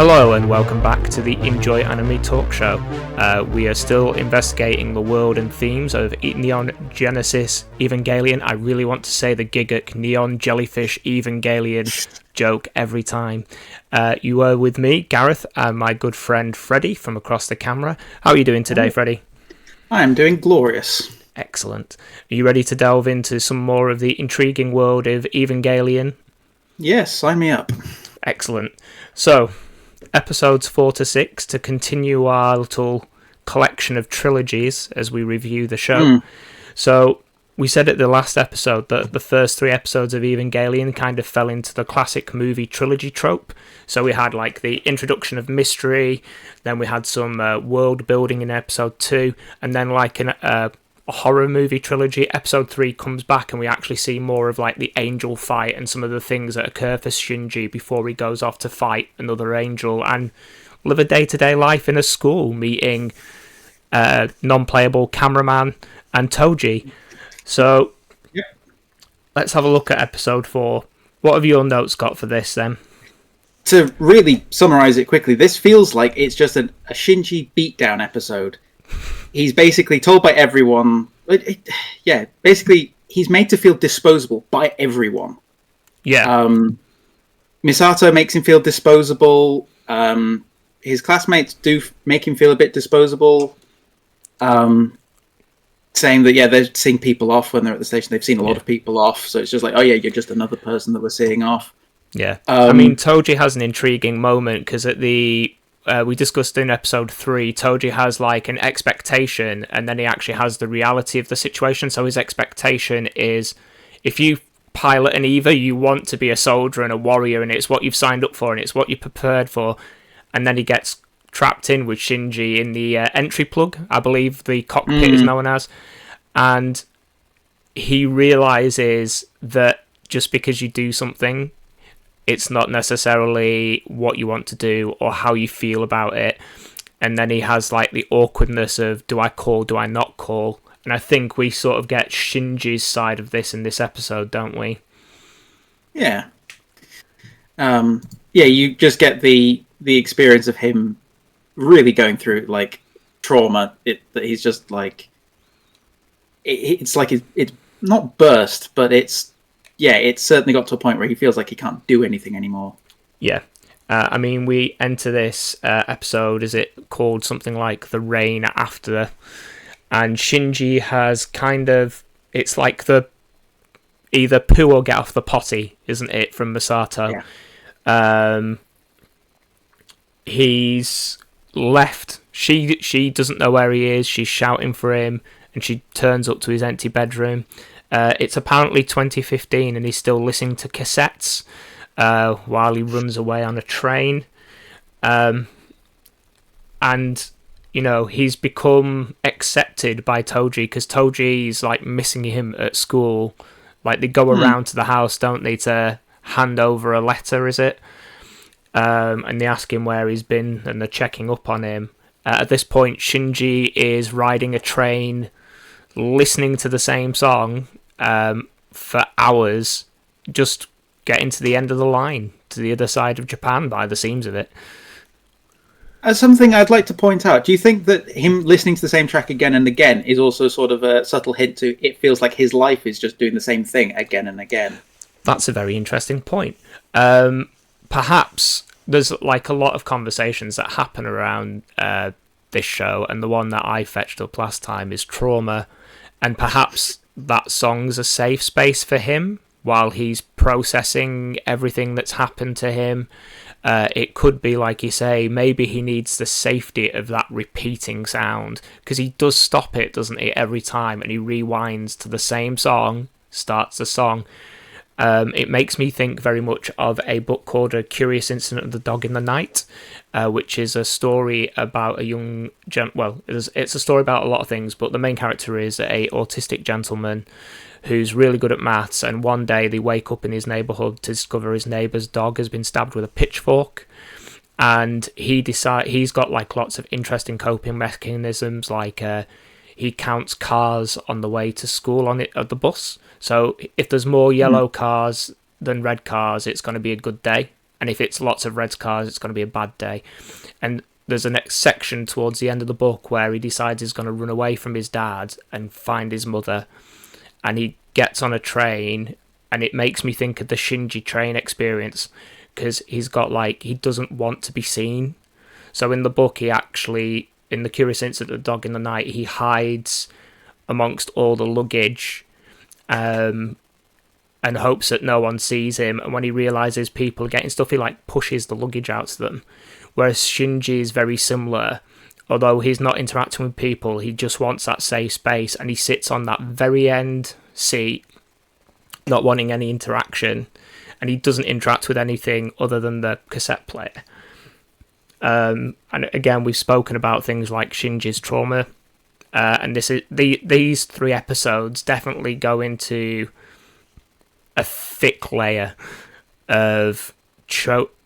Hello and welcome back to the Enjoy Anime Talk Show. We are still investigating the world and themes of Neon Genesis Evangelion. I really want to say the Gigak Neon Jellyfish Evangelion joke every time. You are with me, Gareth, and my good friend Freddie from across the camera. How are you doing today, Freddie? I am doing glorious. Excellent. Are you ready to delve into some more of the intriguing world of Evangelion? Yes, sign me up. Excellent. So, episodes 4 to 6 to continue our little collection of trilogies as we review the show. So we said at the last episode that the first 3 episodes of Evangelion kind of fell into the classic movie trilogy trope. So we had like the introduction of mystery, then we had some world building in episode 2, and then like a horror movie trilogy. Episode 3 comes back and we actually see more of like the angel fight and some of the things that occur for Shinji before he goes off to fight another angel and live a day-to-day life in a school, meeting non-playable cameraman and Toji. So let's have a look at episode 4. What have your notes got for this then? To really summarize it quickly, this feels like it's just a Shinji beatdown episode. He's basically told by everyone... basically, he's made to feel disposable by everyone. Yeah. Misato makes him feel disposable. His classmates do make him feel a bit disposable. Saying that, they're seeing people off when they're at the station. They've seen a lot of people off. So it's just like, you're just another person that we're seeing off. Yeah. I mean, Toji has an intriguing moment because at the... we discussed in episode 3, Toji has like an expectation and then he actually has the reality of the situation. So his expectation is if you pilot an EVA, you want to be a soldier and a warrior and it's what you've signed up for and it's what you're prepared for. And then he gets trapped in with Shinji in the entry plug, I believe the cockpit is known as. And he realizes that just because you do something, it's not necessarily what you want to do or how you feel about it. And then he has like the awkwardness of, do I call, do I not call? And I think we sort of get Shinji's side of this in this episode, don't we? Yeah. You just get the experience of him really going through like trauma. That he's just like... It's like it's not burst, but it's certainly got to a point where he feels like he can't do anything anymore. Yeah. I mean, we enter this episode, is it called something like The Rain After? And Shinji has kind of... It's like the... Either poo or get off the potty, isn't it, from Misato? Yeah. He's left. She doesn't know where he is. She's shouting for him, and she turns up to his empty bedroom. It's apparently 2015 and he's still listening to cassettes while he runs away on a train. And, you know, he's become accepted by Toji because Toji's like missing him at school. Like they go around to the house, don't they, to hand over a letter, is it? And they ask him where he's been and they're checking up on him. At this point, Shinji is riding a train, listening to the same song for hours, just getting to the end of the line, to the other side of Japan by the seams of it. As something I'd like to point out, do you think that him listening to the same track again and again is also sort of a subtle hint to it feels like his life is just doing the same thing again and again? That's a very interesting point. Perhaps there's like a lot of conversations that happen around this show, and the one that I fetched up last time is trauma, and perhaps that song's a safe space for him while he's processing everything that's happened to him. It could be, like you say, maybe he needs the safety of that repeating sound, because he does stop it, doesn't he, every time, and he rewinds to the same song, starts the song. It makes me think very much of a book called A Curious Incident of the Dog in the Night, which is a story about a young... it's a story about a lot of things, but the main character is a autistic gentleman who's really good at maths, and one day they wake up in his neighbourhood to discover his neighbour's dog has been stabbed with a pitchfork, and he's got like lots of interesting coping mechanisms, like he counts cars on the way to school on the bus. So if there's more yellow cars than red cars, it's going to be a good day. and if it's lots of red cars, it's going to be a bad day. And there's a next section towards the end of the book where he decides he's going to run away from his dad and find his mother, and he gets on a train, and it makes me think of the Shinji train experience, because he's got like, he doesn't want to be seen. So in the book, he actually, in The Curious Incident of the Dog in the Night, he hides amongst all the luggage, and hopes that no one sees him. And when he realizes people are getting stuff, he like pushes the luggage out to them. Whereas Shinji is very similar. Although he's not interacting with people, he just wants that safe space, and he sits on that very end seat, not wanting any interaction, and he doesn't interact with anything other than the cassette player. And again, we've spoken about things like Shinji's trauma, and these 3 episodes definitely go into a thick layer of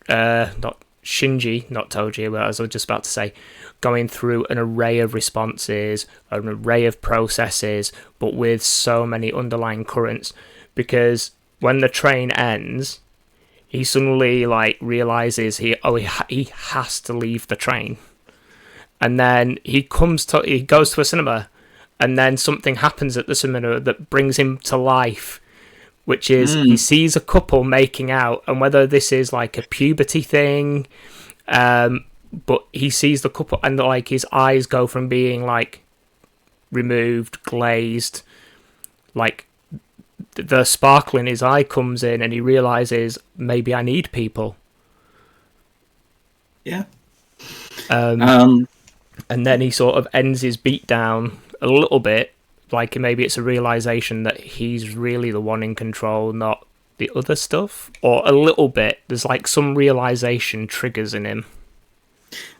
not Shinji, not Toji, but as I was just about to say, going through an array of responses, an array of processes, but with so many underlying currents. Because when the train ends, he suddenly like realizes he has to leave the train, and then he goes to a cinema, and then something happens at the cinema that brings him to life, which is he sees a couple making out, and whether this is like a puberty thing, but he sees the couple, and like his eyes go from being like removed, glazed, like the sparkle in his eye comes in, and he realizes, maybe I need people. Yeah. And then he sort of ends his beatdown a little bit, like maybe it's a realization that he's really the one in control, not the other stuff, or a little bit. There's like some realization triggers in him.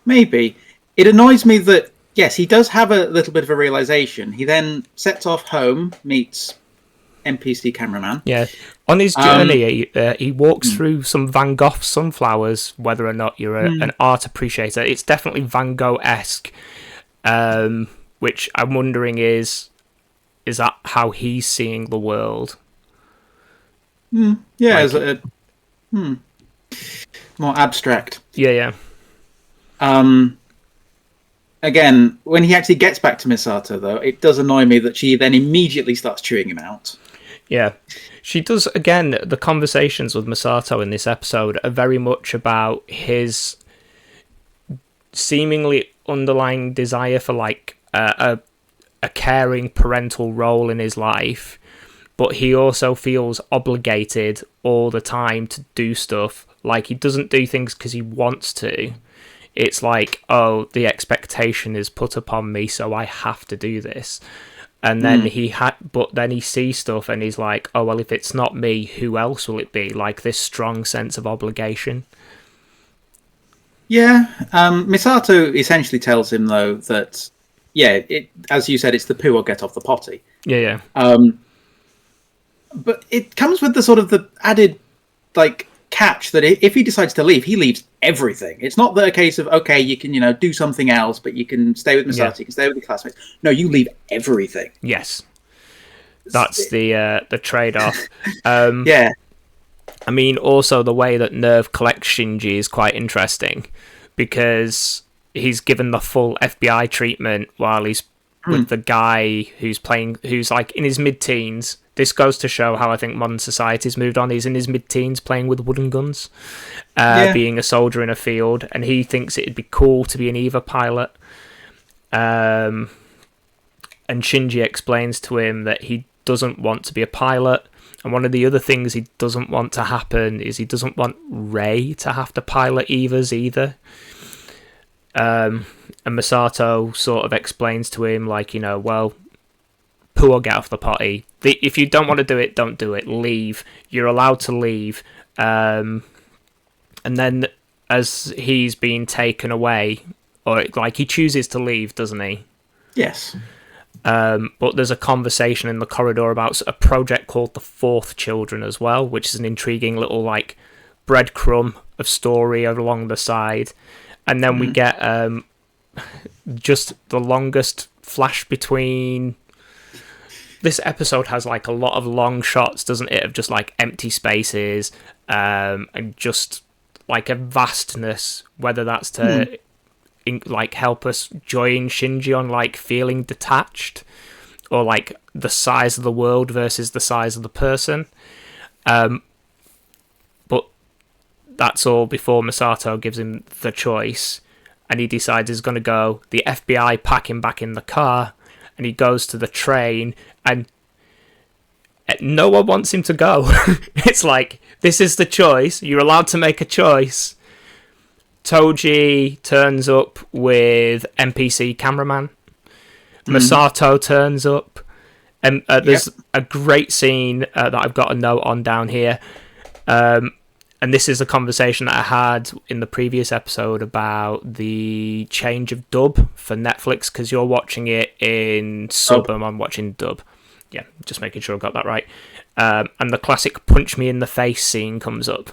Maybe. It annoys me that, yes, he does have a little bit of a realization. He then sets off home, meets NPC cameraman. Yeah. On his journey, he walks through some Van Gogh sunflowers, whether or not you're an art appreciator. It's definitely Van Gogh-esque, which I'm wondering is that how he's seeing the world? Yeah, like, as a more abstract. Yeah. Again, when he actually gets back to Misato, though, it does annoy me that she then immediately starts chewing him out. Yeah. She does, again, the conversations with Misato in this episode are very much about his seemingly underlying desire for, like, a caring parental role in his life, but he also feels obligated all the time to do stuff. Like, he doesn't do things because he wants to. It's like, oh, the expectation is put upon me, so I have to do this. And then but then he sees stuff and he's like, oh, well, if it's not me, who else will it be? Like this strong sense of obligation. Yeah. Misato essentially tells him, though, that, yeah, as you said, it's the poo or get off the potty. Yeah. But it comes with the sort of the added, like, catch that if he decides to leave, he leaves everything. It's not a case of, okay, you can, do something else, but you can stay with Misato, you can stay with your classmates. No, you leave everything. Yes. That's the trade-off. Yeah. I mean, also the way that Nerv collects Shinji is quite interesting, because he's given the full FBI treatment while he's with the guy who's like in his mid-teens. This goes to show how I think modern society's moved on. He's in his mid-teens playing with wooden guns, being a soldier in a field, and he thinks it'd be cool to be an EVA pilot. And Shinji explains to him that he doesn't want to be a pilot, and one of the other things he doesn't want to happen is he doesn't want Rei to have to pilot EVAs either. And Misato sort of explains to him, like, well, poo or get off the potty. If you don't want to do it, don't do it. Leave. You're allowed to leave. And then as he's being taken away, or like he chooses to leave, doesn't he? Yes. But there's a conversation in the corridor about a project called The Fourth Children as well, which is an intriguing little like breadcrumb of story along the side. And then we get just the longest flash between... This episode has like a lot of long shots, doesn't it, of just like empty spaces and just like a vastness, whether that's to like help us join Shinji on like feeling detached, or like the size of the world versus the size of the person. But that's all before Misato gives him the choice, and he decides he's going to go. The FBI pack him back in the car, and he goes to the train, and no one wants him to go. It's like, this is the choice. You're allowed to make a choice. Toji turns up with NPC cameraman. Misato turns up. And there's a great scene that I've got a note on down here. And this is a conversation that I had in the previous episode about the change of dub for Netflix, because you're watching it in sub and I'm watching dub. Yeah, just making sure I got that right. And the classic punch me in the face scene comes up.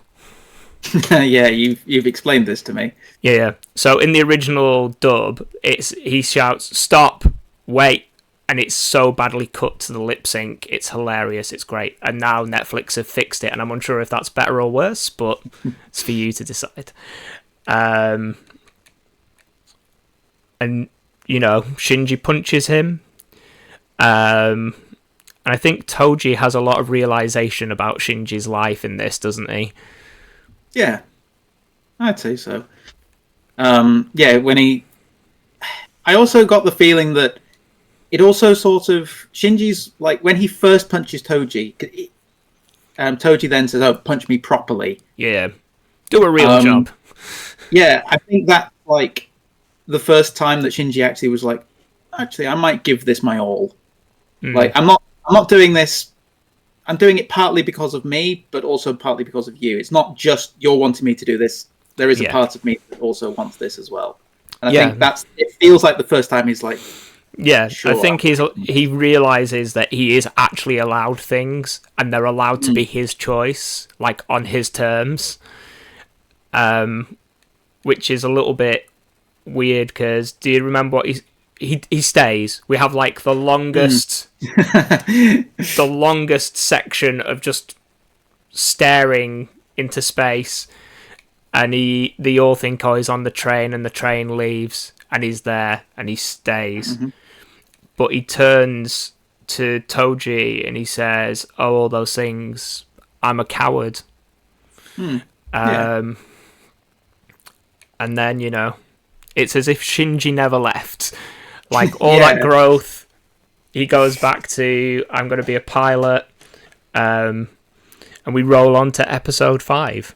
Yeah, you've explained this to me. Yeah. So in the original dub, he shouts, "Stop, wait," and it's so badly cut to the lip sync. It's hilarious. It's great. And now Netflix have fixed it, and I'm unsure if that's better or worse, but it's for you to decide. And Shinji punches him. And I think Toji has a lot of realization about Shinji's life in this, doesn't he? Yeah, I'd say so. I also got the feeling that it also sort of, Shinji's, like, when he first punches Toji, Toji then says, "Oh, punch me properly." Yeah, do a real job. Yeah, I think that's, like, the first time that Shinji actually was like, actually, I might give this my all. Like, I'm not doing this. I'm doing it partly because of me, but also partly because of you. It's not just you're wanting me to do this. There is a part of me that also wants this as well. And I think it feels like the first time he's like, yeah, sure, I think he realizes that he is actually allowed things, and they're allowed to be his choice, like on his terms. Which is a little bit weird, because do you remember what he stays? We have like the longest the longest section of just staring into space, and they all think, oh, he's on the train, and the train leaves, and he's there, and he stays. But he turns to Toji and he says, "Oh, all those things, I'm a coward." And then, it's as if Shinji never left. Like, all that growth, he goes back to, I'm going to be a pilot. And we roll on to episode 5.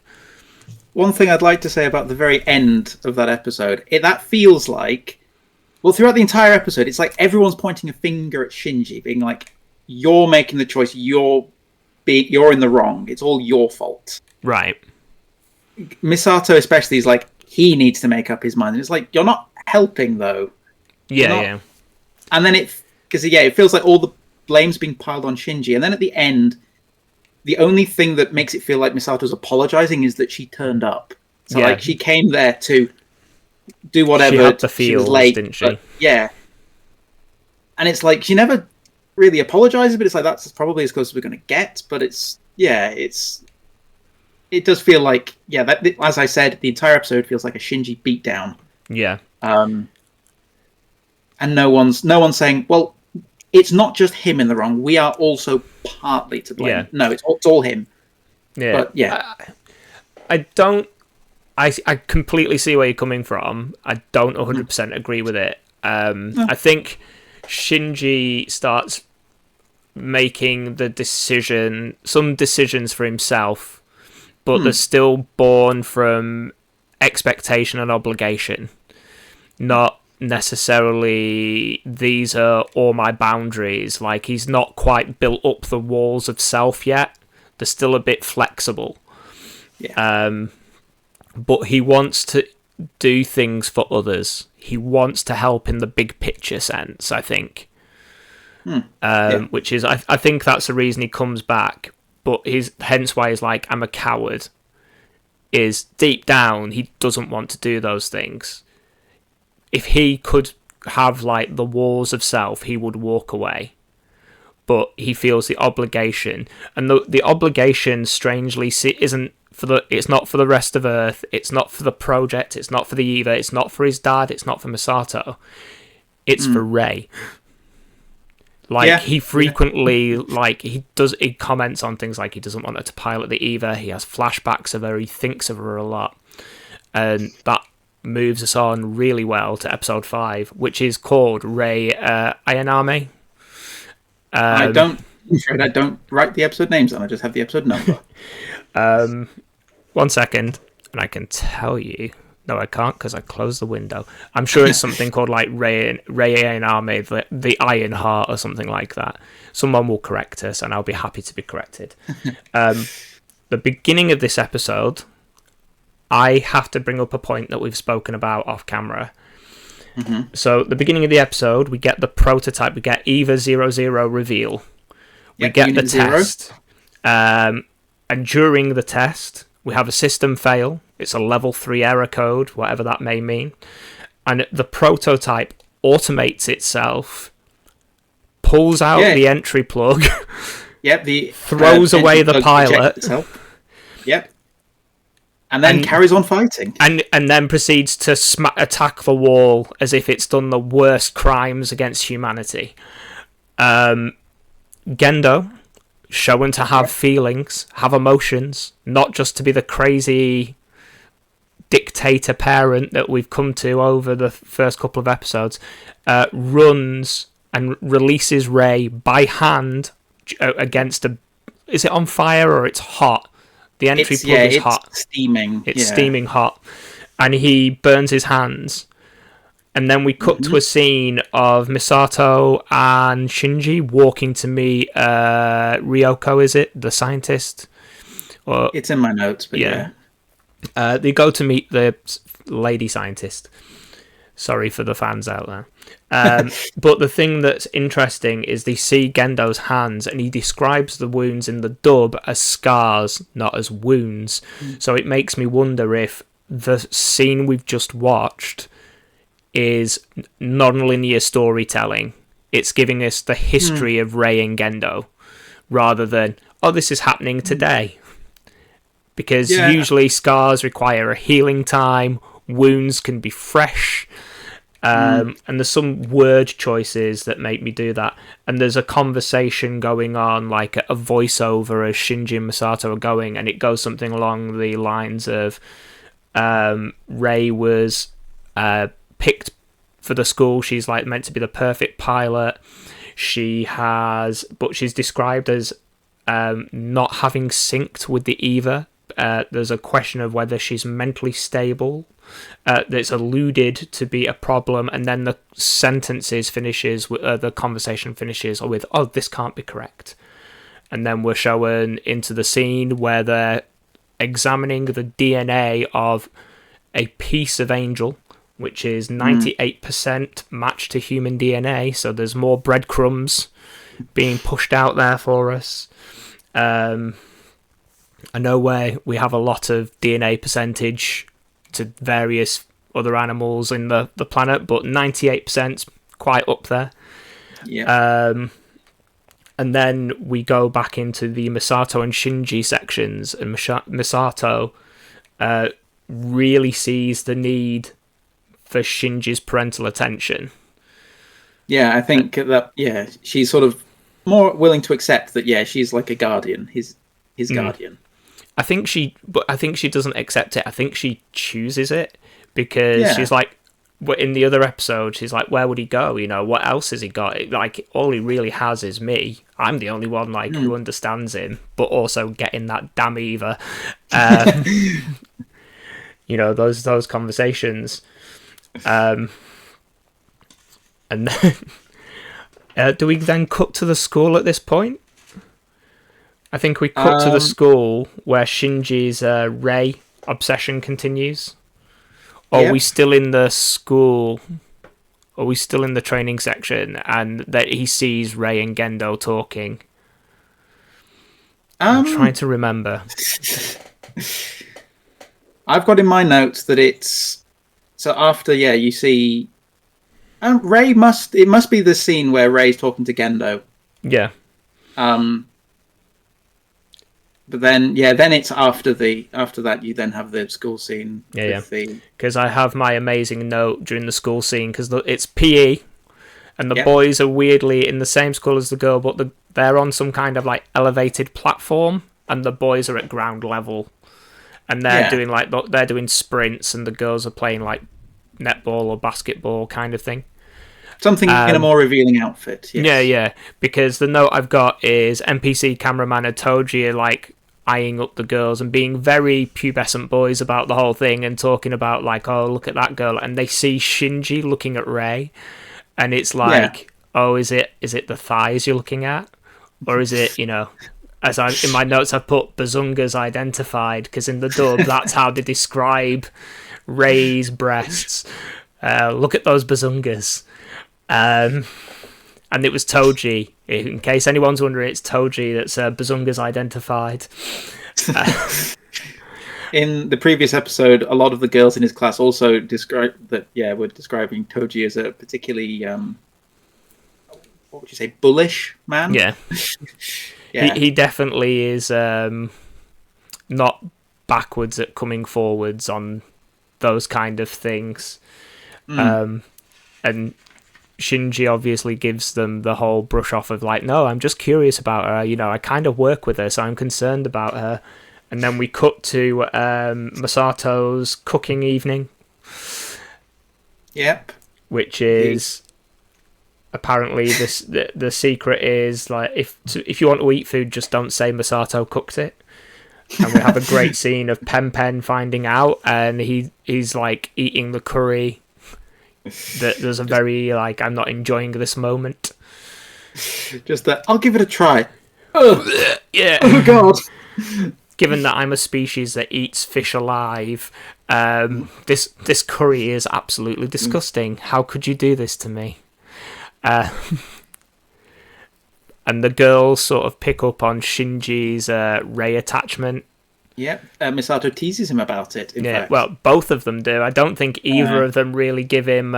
One thing I'd like to say about the very end of that episode, that feels like, well, throughout the entire episode, it's like everyone's pointing a finger at Shinji, being like, you're making the choice, you're in the wrong, it's all your fault. Right. Misato especially is like, he needs to make up his mind. And it's like, you're not helping, though. Yeah. And then it feels like all the blame's being piled on Shinji. And then at the end, the only thing that makes it feel like Misato's apologizing is that she turned up. So, like, she came there to do whatever. She had the feels, she was late, didn't she? Yeah. And it's like, she never really apologizes, but it's like, that's probably as close as we're going to get. But it does feel like, that, as I said, the entire episode feels like a Shinji beatdown. Yeah. And no one's saying, well, it's not just him in the wrong. We are also partly to blame. Yeah. No, it's all him. Yeah. But, I completely see where you're coming from. I don't 100% agree with it. I think Shinji starts making some decisions for himself, but they're still born from expectation and obligation, not necessarily these are all my boundaries. Like, he's not quite built up the walls of self yet. They're still a bit flexible. But he wants to do things for others. He wants to help in the big picture sense, I think. Which is, I think that's the reason he comes back. But hence why he's like, I'm a coward, is deep down, he doesn't want to do those things. If he could have, like, the walls of self, he would walk away. But he feels the obligation. And the obligation, strangely, isn't It's not for the rest of Earth. It's not for the project. It's not for the Eva. It's not for his dad. It's not for Misato. It's for Rei. He frequently, he comments on things like he doesn't want her to pilot the Eva. He has flashbacks of her. He thinks of her a lot. And that moves us on really well to episode 5, which is called Rei Ayanami. I don't write the episode names and I just have the episode number. 1 second, and I can tell you. No, I can't because I closed the window. I'm sure it's something called like Rei Ayanami, the Iron Heart, or something like that. Someone will correct us, and I'll be happy to be corrected. The beginning of this episode, I have to bring up a point that we've spoken about off camera. Mm-hmm. So, the beginning of the episode, we get the prototype. We get Eva 00 reveal. We get the test. And during the test, we have a system fail. It's a level 3 error code, whatever that may mean. And the prototype automates itself, pulls out the entry plug, throws away the pilot. Yep. And then carries on fighting. And then proceeds to attack the wall as if it's done the worst crimes against humanity. Gendo, shown to have feelings, have emotions, not just to be the crazy dictator parent that we've come to over the first couple of episodes, runs and releases Rei by hand against a... Is it on fire or it's hot? The entry plug is hot. Steaming. It's steaming hot. And he burns his hands. And then we cut to a scene of Misato and Shinji walking to meet Ryoko, is it? The scientist? It's in my notes, but yeah. They go to meet the lady scientist. Sorry for the fans out there. But the thing that's interesting is they see Gendo's hands, and he describes the wounds in the dub as scars, not as wounds. So it makes me wonder if the scene we've just watched is non-linear storytelling. It's giving us the history of Rei and Gendo, rather than, this is happening today. Because usually scars require a healing time, wounds can be fresh, and there's some word choices that make me do that. And there's a conversation going on, like a voiceover as Shinji and Misato are going, and it goes something along the lines of Rei was picked for the school. She's like meant to be the perfect pilot. But she's described as not having synced with the Eva. There's a question of whether she's mentally stable. That's alluded to be a problem, and then the conversation finishes with, this can't be correct. And then we're shown into the scene where they're examining the DNA of a piece of angel, which is 98% matched to human DNA, so there's more breadcrumbs being pushed out there for us. I know where we have a lot of DNA percentage to various other animals in the planet, but 98% quite up there. Yeah. And then we go back into the Misato and Shinji sections, and Misato really sees the need for Shinji's parental attention. Yeah, I think that she's sort of more willing to accept that she's like a guardian, his guardian. I think she doesn't accept it. I think she chooses it because she's like, in the other episode, she's like, where would he go? What else has he got? Like, all he really has is me. I'm the only one who understands him, but also getting that damn Eva. Those conversations. And then do we then cut to the school at this point? I think we cut to the school where Shinji's Rei obsession continues. Or are we still in the school? Are we still in the training section and that he sees Rei and Gendo talking? I'm trying to remember. I've got in my notes that it's... So after, you see... Rei must... It must be the scene where Rei's talking to Gendo. Yeah. But then, yeah, then it's after that you then have the school scene with the Because I have my amazing note during the school scene because it's PE and the Yep. boys are weirdly in the same school as the girl, but they're on some kind of like elevated platform and the boys are at ground level and they're doing sprints and the girls are playing like netball or basketball kind of thing. Something in a more revealing outfit. Yes. Yeah. Because the note I've got is NPC cameraman Atoji like eyeing up the girls and being very pubescent boys about the whole thing and talking about like, oh, look at that girl, and they see Shinji looking at Rei, and it's like, oh, is it the thighs you're looking at, or is it, as I in my notes I put Bazungas identified because in the dub that's how they describe Rei's breasts. Look at those Bazungas. And it was Toji. In case anyone's wondering, it's Toji that's Bazunga's identified. In the previous episode, a lot of the girls in his class also were describing Toji as a particularly, what would you say, bullish man? Yeah. He definitely is not backwards at coming forwards on those kind of things. And Shinji obviously gives them the whole brush off of like, no, I'm just curious about her. I kind of work with her, so I'm concerned about her. And then we cut to Masato's cooking evening. Yep. Which is apparently the secret is like if you want to eat food, just don't say Masato cooked it. And we have a great scene of Pen finding out, and he's like eating the curry. There's a very like, I'm not enjoying this moment. Just that I'll give it a try. Oh yeah. Oh god. Given that I'm a species that eats fish alive, this curry is absolutely disgusting. How could you do this to me? And the girls sort of pick up on Shinji's Rei attachment. Yep, Misato teases him about it, in fact. Well, both of them do. I don't think either of them really give him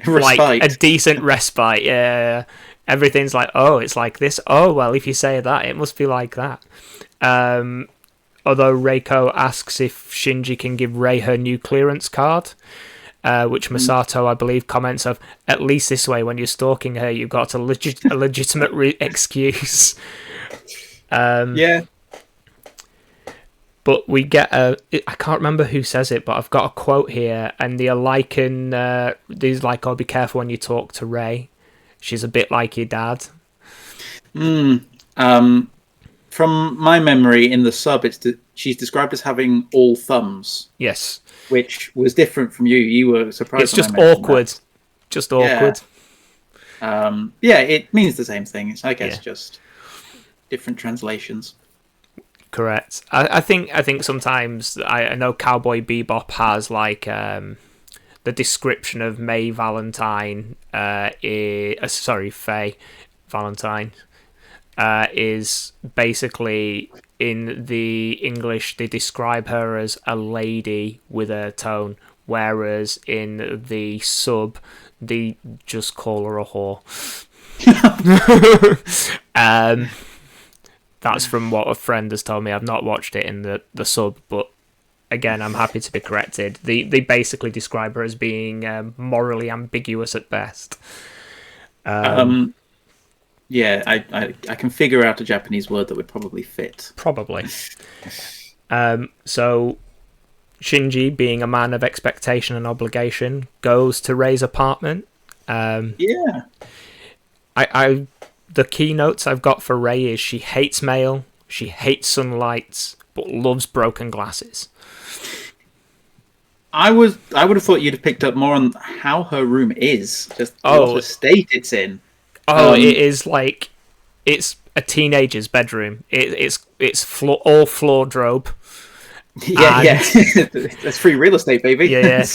like a decent respite. Yeah, everything's like, oh, it's like this. Oh, well, if you say that, it must be like that. Although Reiko asks if Shinji can give Rei her new clearance card, which Masato, I believe, comments of, at least this way, when you're stalking her, you've got a legitimate excuse. Yeah. But we get I can't remember who says it, but I've got a quote here, and they're liking, these like, oh, be careful when you talk to Rei. She's a bit like your dad. From my memory, in the sub, she's described as having all thumbs. Yes. Which was different from you. You were surprised. It's just awkward. That. Just awkward. Yeah, it means the same thing. It's, I guess, just different translations. Correct. I think sometimes I know Cowboy Bebop has like the description of May Valentine Faye Valentine is basically, in the English they describe her as a lady with a tone, whereas in the sub they just call her a whore. That's from what a friend has told me. I've not watched it in the sub, but again, I'm happy to be corrected. They basically describe her as being morally ambiguous at best. Yeah, I can figure out a Japanese word that would probably fit. Probably. So Shinji, being a man of expectation and obligation, goes to Rei's apartment. Yeah. The keynotes I've got for Rei is she hates mail, she hates sunlight, but loves broken glasses. I would have thought you'd have picked up more on how her room is, just what the state it's in. It is like, it's a teenager's bedroom. It's all floor-drobe. Yeah. That's free real estate, baby. Yeah.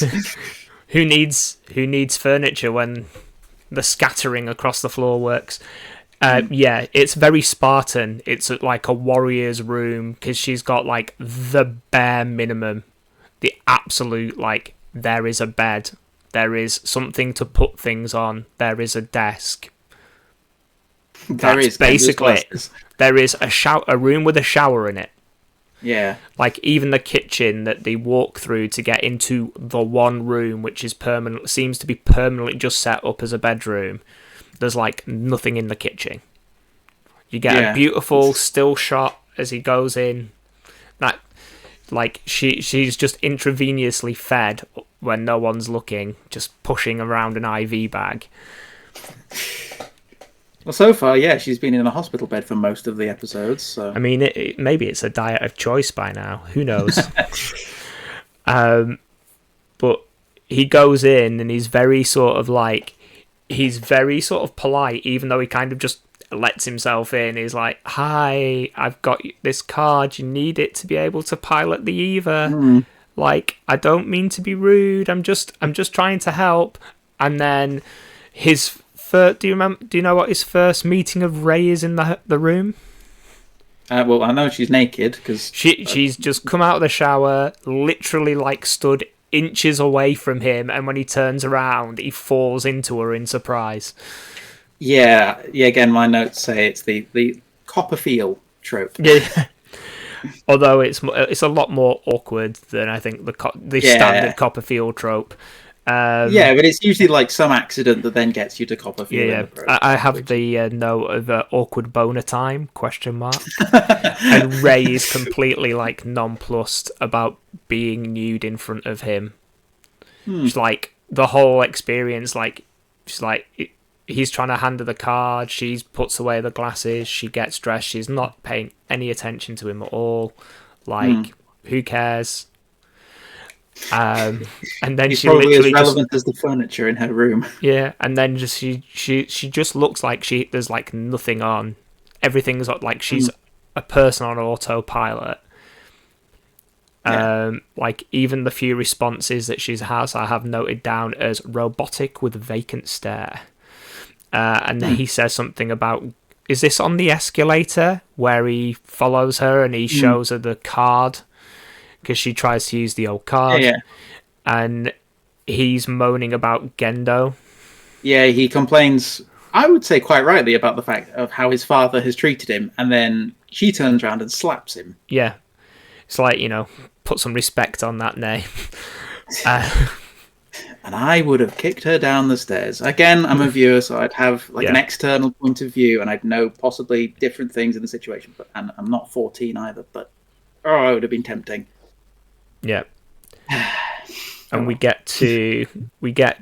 Who needs furniture when the scattering across the floor works? Yeah, it's very Spartan. It's like a warrior's room because she's got like the bare minimum, the absolute, like, there is a bed, there is something to put things on, there is a desk. That's basically it. There is a room with a shower in it. Yeah. Like, even the kitchen that they walk through to get into the one room, which is seems to be permanently just set up as a bedroom. There's, like, nothing in the kitchen. You get a beautiful still shot as he goes in. That, like, she's just intravenously fed when no one's looking, just pushing around an IV bag. Well, so far, yeah, she's been in a hospital bed for most of the episodes. So. I mean, maybe it's a diet of choice by now. Who knows? But he goes in and he's very sort of polite, even though he kind of just lets himself in. He's like, "Hi, I've got this card. You need it to be able to pilot the Eva. Like, I don't mean to be rude. I'm just trying to help." And then his do you know what his first meeting of Ray is in the room? Well, I know she's naked because she's just come out of the shower, literally like stood inches away from him, and when he turns around, he falls into her in surprise. Yeah. Again, my notes say it's the Copperfield trope. Yeah. Although it's a lot more awkward than I think the standard Copperfield trope. But it's usually like some accident that then gets you to Copperfield. Yeah. I have the note of awkward boner time ? And Ray is completely like nonplussed about being nude in front of him. She's like, the whole experience, like, she's like, he's trying to hand her the card, she puts away the glasses, she gets dressed, she's not paying any attention to him at all. Like, who cares? And then he's she probably literally as relevant as the furniture in her room. Yeah, and then just she just looks like there's like nothing on. Everything's like she's a person on autopilot. Like, even the few responses that she has, I have noted down as robotic with vacant stare. And then he says something about, is this on the escalator where he follows her and he shows her the card? Because she tries to use the old card. Yeah. And he's moaning about Gendo. Yeah, he complains, I would say quite rightly, about the fact of how his father has treated him, and then she turns around and slaps him. Yeah. It's like, put some respect on that name. And I would have kicked her down the stairs. Again, I'm a viewer, so I'd have an external point of view, and I'd know possibly different things in the situation. And I'm not 14 either, but it would have been tempting. Yeah. And we get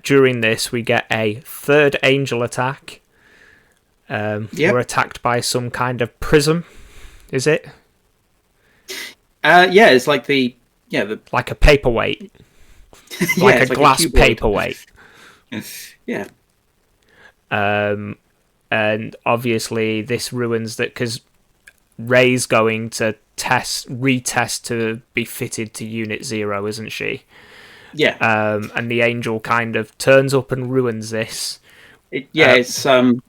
during this, we get a third angel attack. We're attacked by some kind of prism. Is it? It's like like a paperweight. Like a glass paperweight. Yeah. And obviously this ruins that, because Ray's going to retest to be fitted to Unit 0, isn't she? Yeah. And the angel kind of turns up and ruins this. Shinji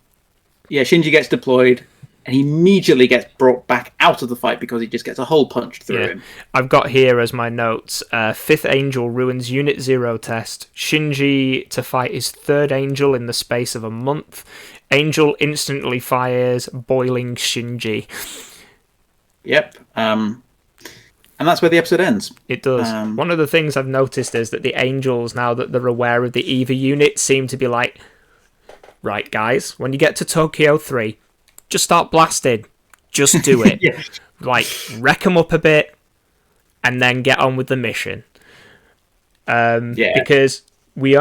gets deployed and he immediately gets brought back out of the fight because he just gets a hole punched through him. I've got here as my notes, fifth angel ruins Unit 0 test. Shinji to fight his third angel in the space of a month. Angel instantly fires boiling Shinji. Yep. And that's where the episode ends. It does. One of the things I've noticed is that the angels, now that they're aware of the EVA unit, seem to be like, right, guys, when you get to Tokyo 3, just start blasting. Just do it. Yeah. Like, wreck them up a bit, and then get on with the mission. Because we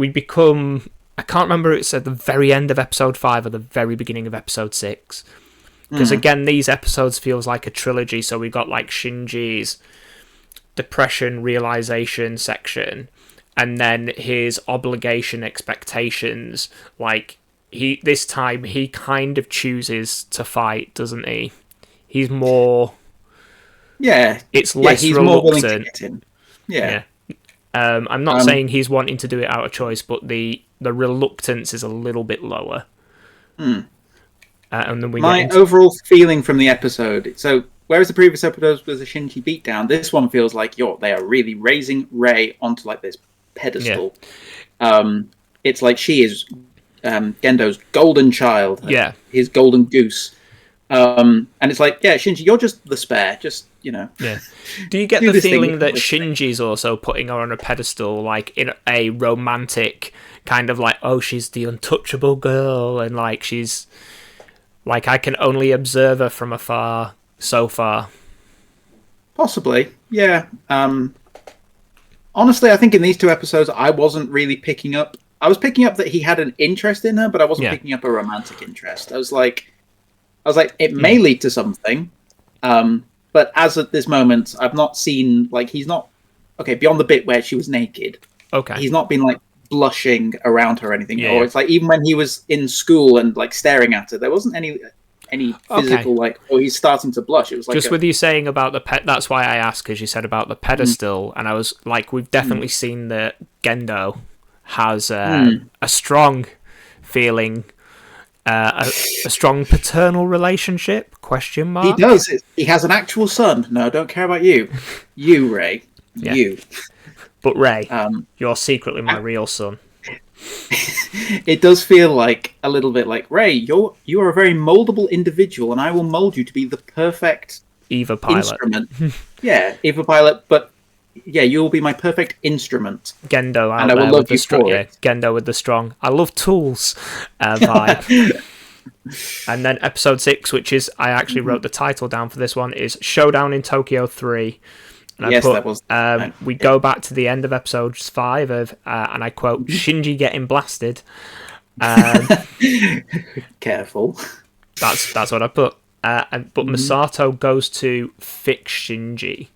become... I can't remember if it's at the very end of episode 5 or the very beginning of episode 6. Because again, these episodes feels like a trilogy, so we got like Shinji's depression realization section, and then his obligation expectations. Like, this time he kind of chooses to fight, doesn't he? He's more... Yeah. It's less he's reluctant. More willing to get in. Yeah. I'm not saying he's wanting to do it out of choice, but the reluctance is a little bit lower. And then my overall feeling from the episode, so whereas the previous episode was a Shinji beatdown, this one feels like they are really raising Rei onto like this pedestal. Yeah. It's like she is Gendo's golden child, Yeah. his golden goose. And it's like, yeah, Shinji, you're just the spare. Just, Yeah. Do you get do the this thing feeling you that always say. Shinji's also putting her on a pedestal, like in a romantic kind of like, oh, she's the untouchable girl, and like she's like I can only observe her from afar so far. Possibly, yeah. Honestly, I think in these 2 episodes, I wasn't really picking up. I was picking up that he had an interest in her, but I wasn't picking up a romantic interest. I was like, it may lead to something, but as at this moment, I've not seen like he's not beyond the bit where she was naked. Okay, He's not been like blushing around her or anything. Yeah. Or it's like even when he was in school and like staring at her, there wasn't any physical like, oh, he's starting to blush. It was like just with you saying about the pet. That's why I asked, because you said about the pedestal, and I was like, we've definitely seen that Gendo has a strong feeling, a strong paternal relationship? Question mark. He does. He has an actual son. No, I don't care about you. You, Ray. Yeah. You. But Ray, you're secretly my real son. It does feel like a little bit like, Ray, you are a very moldable individual, and I will mold you to be the perfect Eva pilot. instrument. Yeah, Eva pilot, but yeah, you will be my perfect instrument. Gendo out and I will there love with the you strong. for Yeah, it. Gendo with the strong. I love tools vibe. And then episode 6, which is I actually wrote the title down for this one, is Showdown in Tokyo 3. And Yes, I put, that was. we go back to the end of episode 5 of, and I quote, Shinji getting blasted. Careful. That's what I put. But Misato goes to fix Shinji.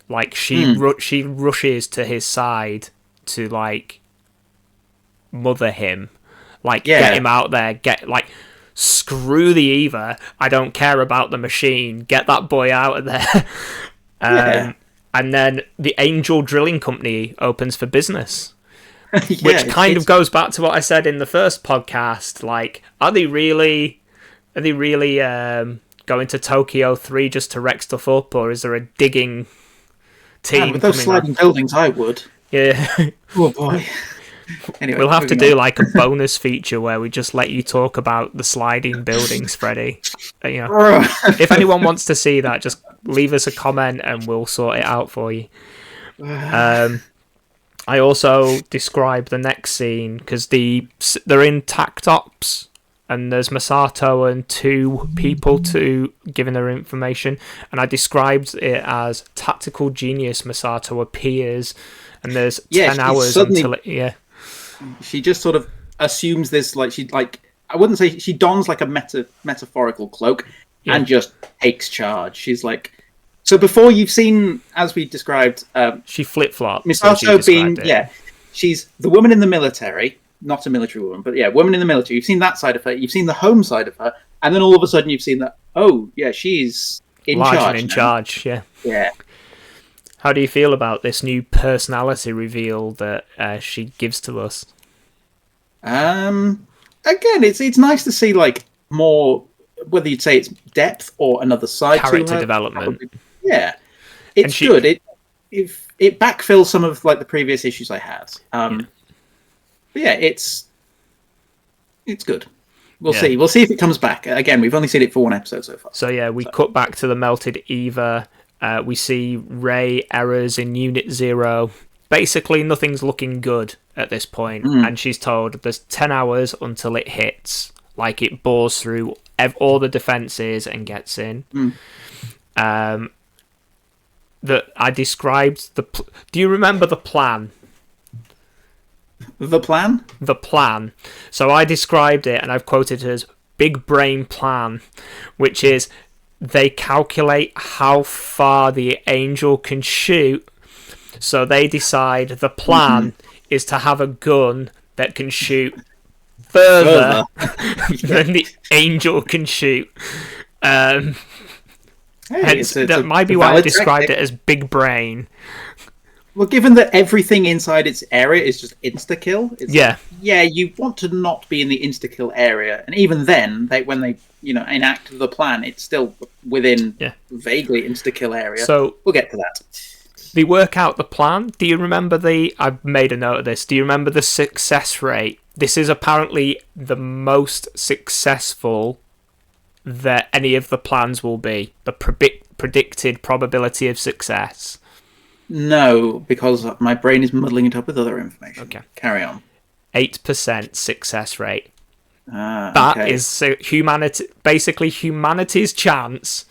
Like she rushes to his side to like mother him, like get him out there, get like screw the Eva. I don't care about the machine. Get that boy out of there. And then the Angel Drilling Company opens for business. Which kind of goes back to what I said in the first podcast. Like, are they really going to Tokyo 3 just to wreck stuff up, or is there a digging team? With those sliding buildings, I would. Yeah. Oh boy. Anyway, we'll have to do like a bonus feature where we just let you talk about the sliding buildings, Freddie. If anyone wants to see that, just leave us a comment and we'll sort it out for you. I also described the next scene because they're in Tactops and there's Misato and 2 people giving her information, and I described it as tactical genius Misato appears, and there's 10 hours until it. She just sort of assumes this, I wouldn't say she dons like a metaphorical cloak and just takes charge. She's like, so before you've seen, as we described, she flip-flopped. Misato being, she's the woman in the military, not a military woman, but woman in the military. You've seen that side of her, you've seen the home side of her, and then all of a sudden you've seen that, she's in large charge. And in charge, yeah. Yeah. How do you feel about this new personality reveal that she gives to us? Again, it's nice to see like more, whether you'd say it's depth or another side character to her. development. Yeah, it's good. It backfills some of like the previous issues I had. But it's good. We'll see. We'll see if it comes back. Again, we've only seen it for 1 episode so far. So we cut back to the melted Eva. We see Ray errors in Unit 0. Basically, nothing's looking good at this point, and she's told there's 10 hours until it hits. Like, it bores through all the defenses and gets in. That I described do you remember the plan? The plan? The plan. So I described it, and I've quoted it as big brain plan, which is they calculate how far the Angel can shoot, so they decide the plan is to have a gun that can shoot further than the Angel can shoot. That might be why I described it as big brain. Well, given that everything inside its area is just insta-kill, you want to not be in the insta-kill area, and even then, when they enact the plan, it's still within vaguely insta-kill area. So we'll get to that. They work out the plan. Do you remember I've made a note of this. Do you remember the success rate this is apparently the most successful that any of the plans will be. The predicted probability of success. No, because my brain is muddling it up with other information. Okay. Carry on. 8% success rate. Okay. That is so humanity. Basically, humanity's chance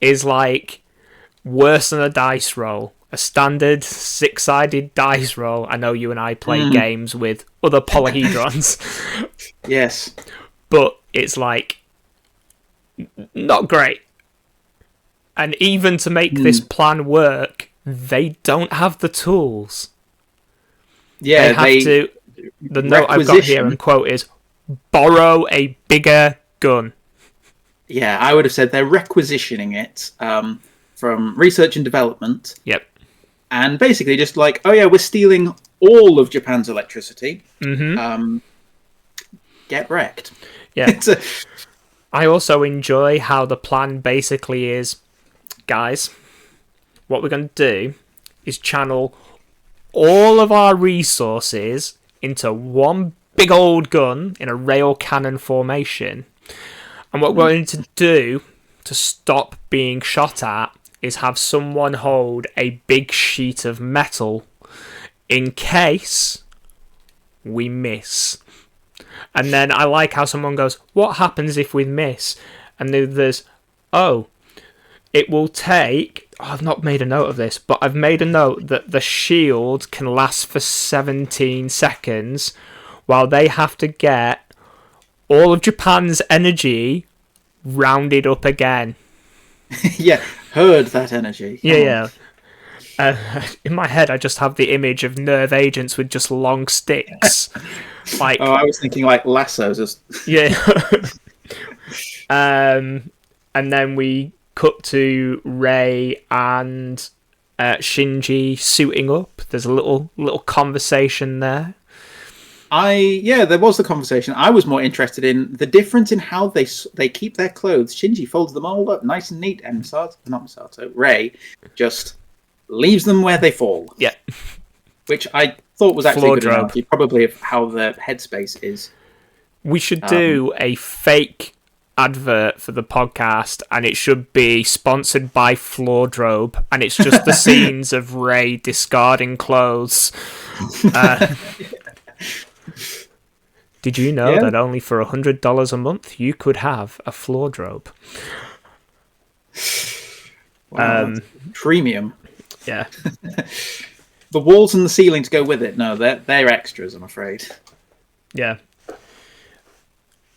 is like worse than a dice roll. A standard 6-sided dice roll. I know you and I play games with other polyhedrons. Yes. But it's like not great. And even to make this plan work, they don't have the tools. Yeah, they have to. The note I've got here and quote is borrow a bigger gun. Yeah, I would have said they're requisitioning it from research and development. Yep. And basically just like, oh yeah, we're stealing all of Japan's electricity. Get wrecked. Yeah. I also enjoy how the plan basically is, guys, what we're going to do is channel all of our resources into one big old gun in a rail cannon formation. And what we're going to do to stop being shot at is have someone hold a big sheet of metal in case we miss. And then I like how someone goes, what happens if we miss? And there's, it will take... I've not made a note of this, but I've made a note that the shield can last for 17 seconds while they have to get all of Japan's energy rounded up again. Yeah, heard that energy. Yeah. In my head, I just have the image of Nerv agents with just long sticks. Like, I was thinking like lassos. Yeah. And then we cut to Rei and Shinji suiting up. There's a little conversation there. There was the conversation. I was more interested in the difference in how they keep their clothes. Shinji folds them all up nice and neat, and Rei just leaves them where they fall. Yeah. Which I thought was actually a good analogy, probably of how the headspace is. We should do a fake advert for the podcast, and it should be sponsored by Floordrobe, and it's just the scenes of Rei discarding clothes. Did you know that only for $100 a month you could have a Floordrobe? Wow, that's premium. Yeah. The walls and the ceiling to go with it. No, they're extras, I'm afraid. Yeah.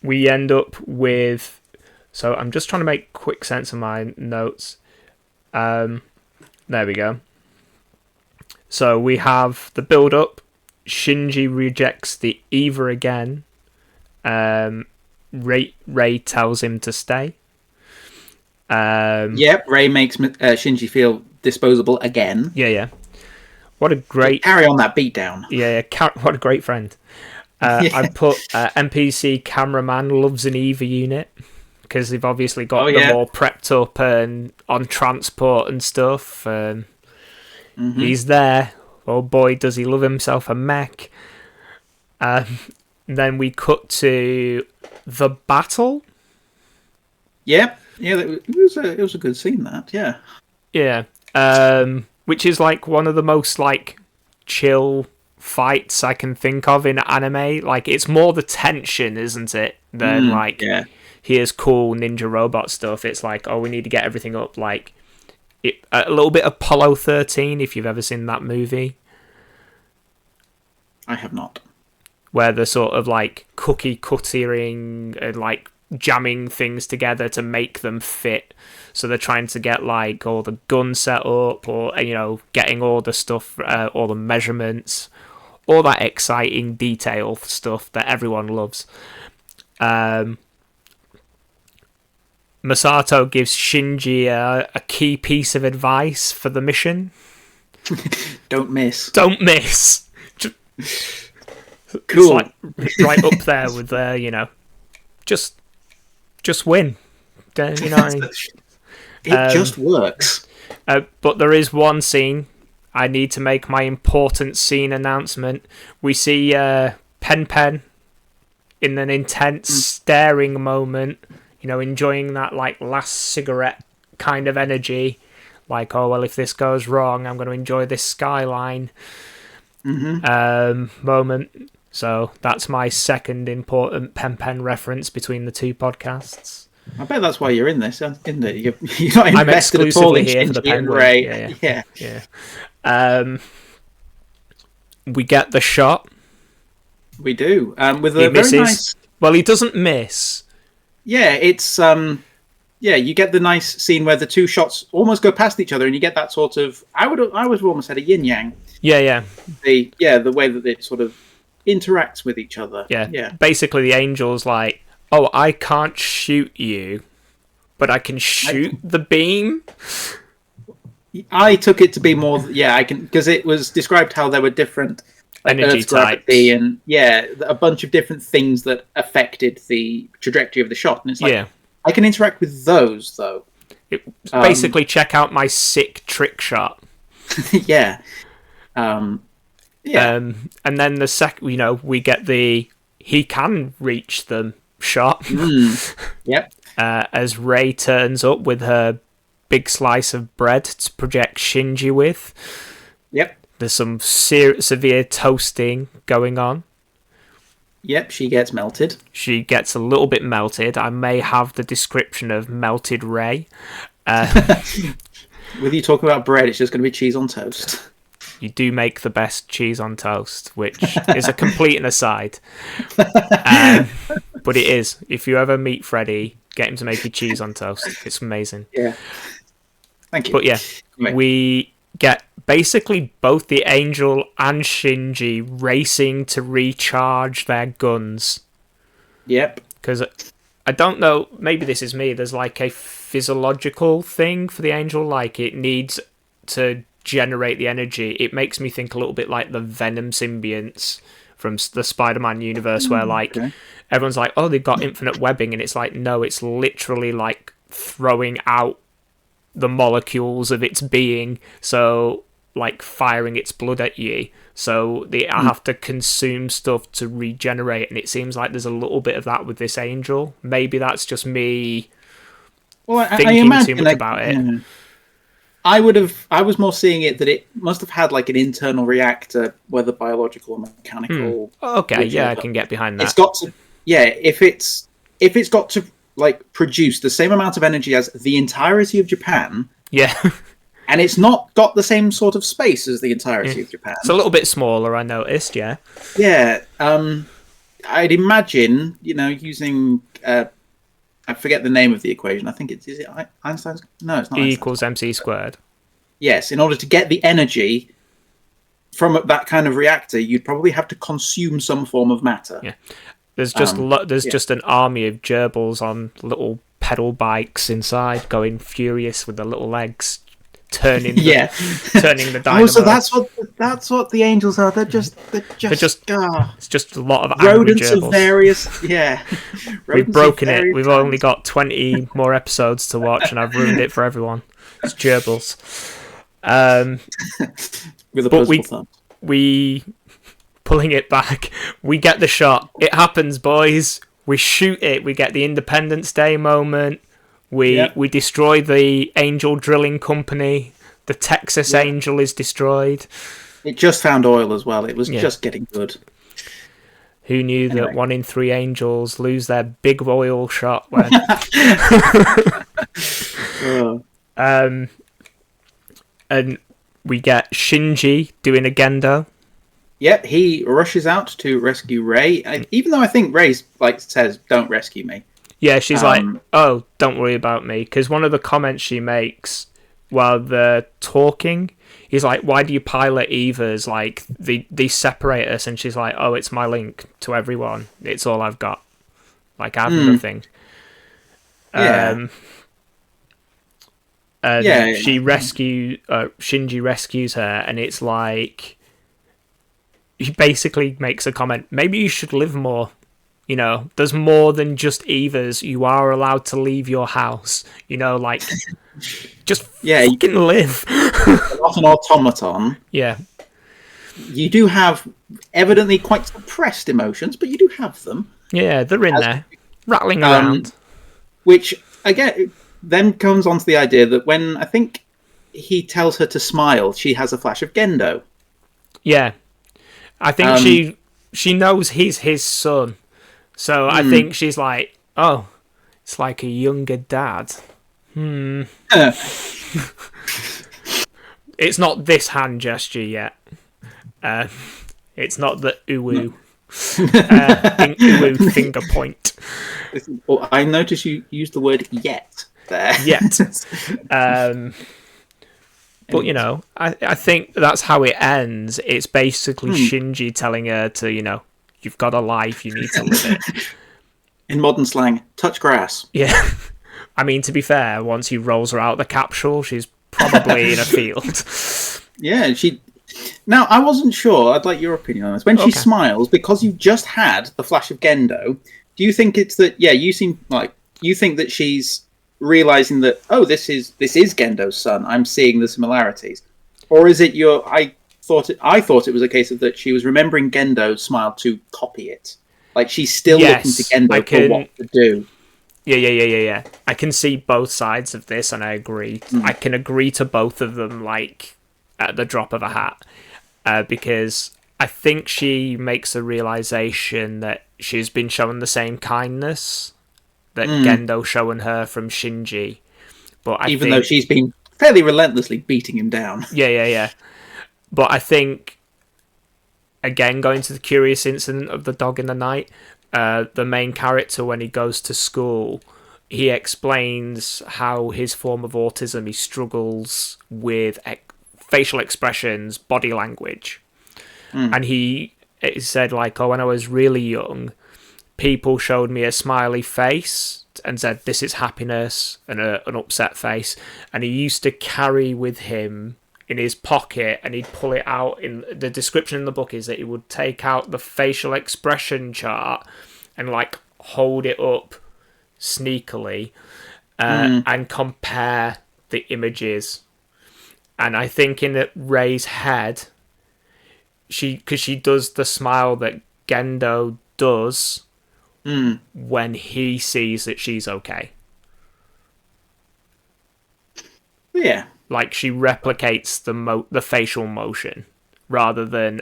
We end up with... So I'm just trying to make quick sense of my notes. There we go. So we have the build-up. Shinji rejects the Eva again. Rei tells him to stay. Rei makes Shinji feel disposable again. Yeah. What a great... Carry on that beatdown. Yeah, what a great friend. I put NPC cameraman loves an Eva unit because they've obviously got them all prepped up and on transport and stuff. He's there. Oh boy, does he love himself a mech. Then we cut to the battle. Yeah, it was a good scene, that, yeah. Yeah, which is like one of the most like chill fights I can think of in anime. Like, it's more the tension, isn't it, than here's cool ninja robot stuff. It's like, we need to get everything up. Like, a little bit Apollo 13, if you've ever seen that movie. I have not. Where they're sort of like cookie cuttering and like jamming things together to make them fit. So they're trying to get like all the gun set up, or getting all the stuff, all the measurements, all that exciting detail stuff that everyone loves. Masato gives Shinji a key piece of advice for the mission. Don't miss. Cool. It's like right up there with just win. What I mean? It just works. But there is one scene I need to make my important scene announcement. We see Pen in an intense staring moment, enjoying that like last cigarette kind of energy, like, oh well, if this goes wrong, I'm going to enjoy this skyline moment. So that's my second important Pen reference between the two podcasts. I bet that's why you're in this, isn't it? You're not invested I'm exclusively here for the Shinji and penguin. Ray. Yeah. We get the shot. We do. With He a misses. very nice. Well, he doesn't miss. Yeah, it's you get the nice scene where the two shots almost go past each other, and you get that sort of. I would have almost said a yin yang. Yeah. The way that it sort of interacts with each other. Yeah. Basically, the angel's like, oh, I can't shoot you, but I can shoot the beam. I took it to be more, I can, because it was described how there were different energy Earth's gravity and a bunch of different things that affected the trajectory of the shot, and it's like, I can interact with those though. Basically, check out my sick trick shot. And then the second, we get the he can reach them shot. Yep. As Ray turns up with her big slice of bread to project Shinji with. Yep. There's some severe toasting going on. Yep, she gets melted. She gets a little bit melted. I may have the description of melted Ray. With you talking about bread, it's just going to be cheese on toast. You do make the best cheese on toast, which is a complete and aside. But it is. If you ever meet Freddie, get him to make you cheese on toast. It's amazing. Yeah. Thank you. But yeah, we get basically both the Angel and Shinji racing to recharge their guns. Yep. Because I don't know, maybe this is me, there's like a physiological thing for the Angel, like it needs to generate the energy. It makes me think a little bit like the Venom symbionts from the Spider-Man universe, where like everyone's like, oh, they've got infinite webbing, and it's like, no, it's literally like throwing out the molecules of its being, so like firing its blood at you, so they have to consume stuff to regenerate, and it seems like there's a little bit of that with this Angel. Maybe that's just me thinking too much about it. I was more seeing it that it must have had like an internal reactor, whether biological or mechanical. Okay, yeah, I can get behind that. It's got to, if it's got to like produce the same amount of energy as the entirety of Japan. Yeah. And it's not got the same sort of space as the entirety of Japan. It's a little bit smaller, I noticed, yeah. Yeah. I'd imagine, using I forget the name of the equation. I think is it Einstein's? No, it's not. E equals mc squared. Yes, in order to get the energy from that kind of reactor, you'd probably have to consume some form of matter. Yeah, there's just just an army of gerbils on little pedal bikes inside, going furious with their little legs, turning the dynamo. Oh, so that's what the Angels are. They're just it's just a lot of rodents angry gerbils. Of various We've broken it. We've only got 20 more episodes to watch, and I've ruined it for everyone. It's gerbils. With a postal thumb. We pulling it back. We get the shot. It happens, boys. We shoot it. We get the Independence Day moment. We destroy the Angel Drilling Company. The Texas Angel is destroyed. It just found oil as well. It was just getting good. Who knew that 1 in 3 Angels lose their big oil shot when... And we get Shinji doing a Gendo. Yep, he rushes out to rescue Ray. Even though I think Ray says, "Don't rescue me." Yeah, she's like, "Oh, don't worry about me." Because one of the comments she makes while they're talking is like, "Why do you pilot Evas? Like they separate us." And she's like, "Oh, it's my link to everyone. It's all I've got. Like I have nothing." Shinji rescues her, and it's like he basically makes a comment. Maybe you should live more. There's more than just Evas. You are allowed to leave your house. Just fucking live. Not an automaton. Yeah. you do have evidently quite suppressed emotions, but you do have them. Yeah, they're in there, rattling around. Which, again, then comes onto the idea that when I think he tells her to smile, she has a flash of Gendo. Yeah. I think she knows he's his son. So I think she's like, oh, it's like a younger dad. It's not this hand gesture yet. It's not the uwu. Uwu finger point. Well, I noticed you used the word yet there. Yet. But, you know, I think that's how it ends. It's basically Shinji telling her to, you know, you've got a life, you need to live it. In modern slang, touch grass. Yeah. I mean, to be fair, once he rolls her out of the capsule, she's probably in a field. Yeah, Now, I wasn't sure. I'd like your opinion on this. When she smiles, because you just had the flash of Gendo, do you think it's that? Yeah, you seem like you think that she's realizing that. Oh, this is Gendo's son. I'm seeing the similarities, or is it your? I thought it was a case of that she was remembering Gendo's smile to copy it. Like she's still looking to Gendo for what to do. Yeah. I can see both sides of this, and I agree. I can agree to both of them, like at the drop of a hat, because I think she makes a realization that she's been shown the same kindness that Gendo's showing her from Shinji, but even though she's been fairly relentlessly beating him down. Yeah. But I think, again, going to the curious incident of the dog in the night, the main character, when he goes to school, he explains how his form of autism, he struggles with facial expressions, body language. And he said, like, oh, when I was really young, people showed me a smiley face and said, this is happiness, and an upset face. And he used to carry with him in his pocket, and he'd pull it out. In the description in the book is that he would take out the facial expression chart and like hold it up sneakily and compare the images. And I think in Ray's head, because she does the smile that Gendo does when he sees that she's okay. Yeah. Like she replicates the facial motion rather than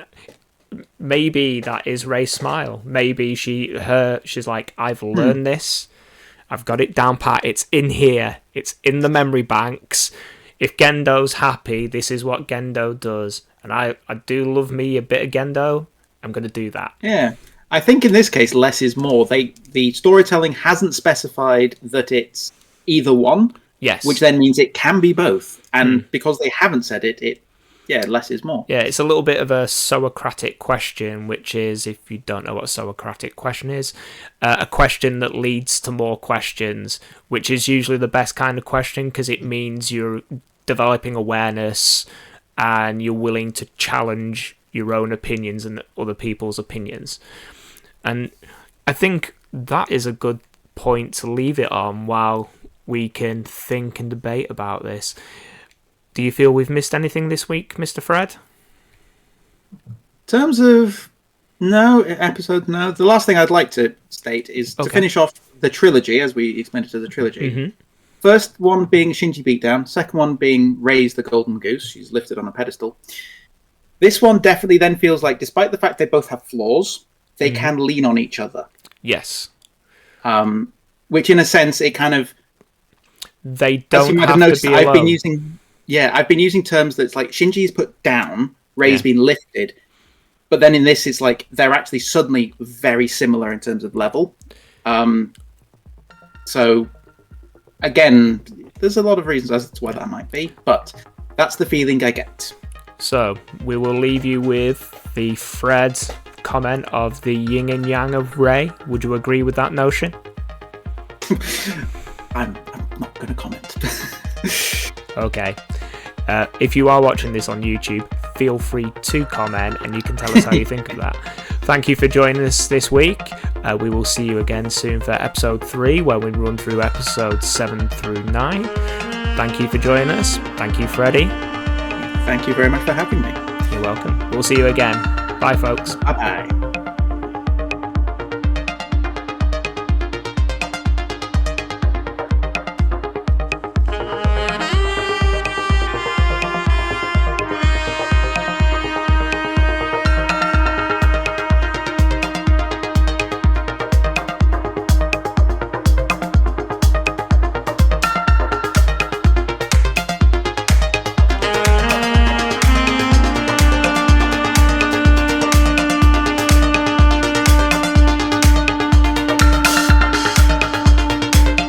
maybe that is Ray's smile. Maybe she's like, I've learned this. I've got it down pat. It's in here. It's in the memory banks. If Gendo's happy, this is what Gendo does. And I do love me a bit of Gendo. I'm going to do that. Yeah. I think in this case, less is more. The storytelling hasn't specified that it's either one. Yes. Which then means it can be both. And because they haven't said it, less is more. Yeah, it's a little bit of a Socratic question, which is, if you don't know what a Socratic question is, a question that leads to more questions, which is usually the best kind of question because it means you're developing awareness and you're willing to challenge your own opinions and other people's opinions. And I think that is a good point to leave it on while we can think and debate about this. Do you feel we've missed anything this week, Mr. Fred? In terms of episode, no. The last thing I'd like to state is to finish off the trilogy, as we explained it as a trilogy. Mm-hmm. First one being Shinji Beatdown, second one being Ray's the Golden Goose. She's lifted on a pedestal. This one definitely then feels like, despite the fact they both have flaws, they can lean on each other. Yes. Which in a sense, it kind of... They don't have to be alone. I've been using terms that's like Shinji's put down, Ray's been lifted, but then in this it's like they're actually suddenly very similar in terms of level. So again, there's a lot of reasons as to why that might be, but that's the feeling I get. So we will leave you with the Fred comment of the yin and yang of Ray. Would you agree with that notion? I'm not going to comment. Okay. If you are watching this on YouTube, feel free to comment and you can tell us how you think of that. Thank you for joining us this week. We will see you again soon for episode 3, where we run through episodes 7 through 9. Thank you for joining us. Thank you, Freddie. Thank you very much for having me. You're welcome. We'll see you again. Bye, folks. Bye bye.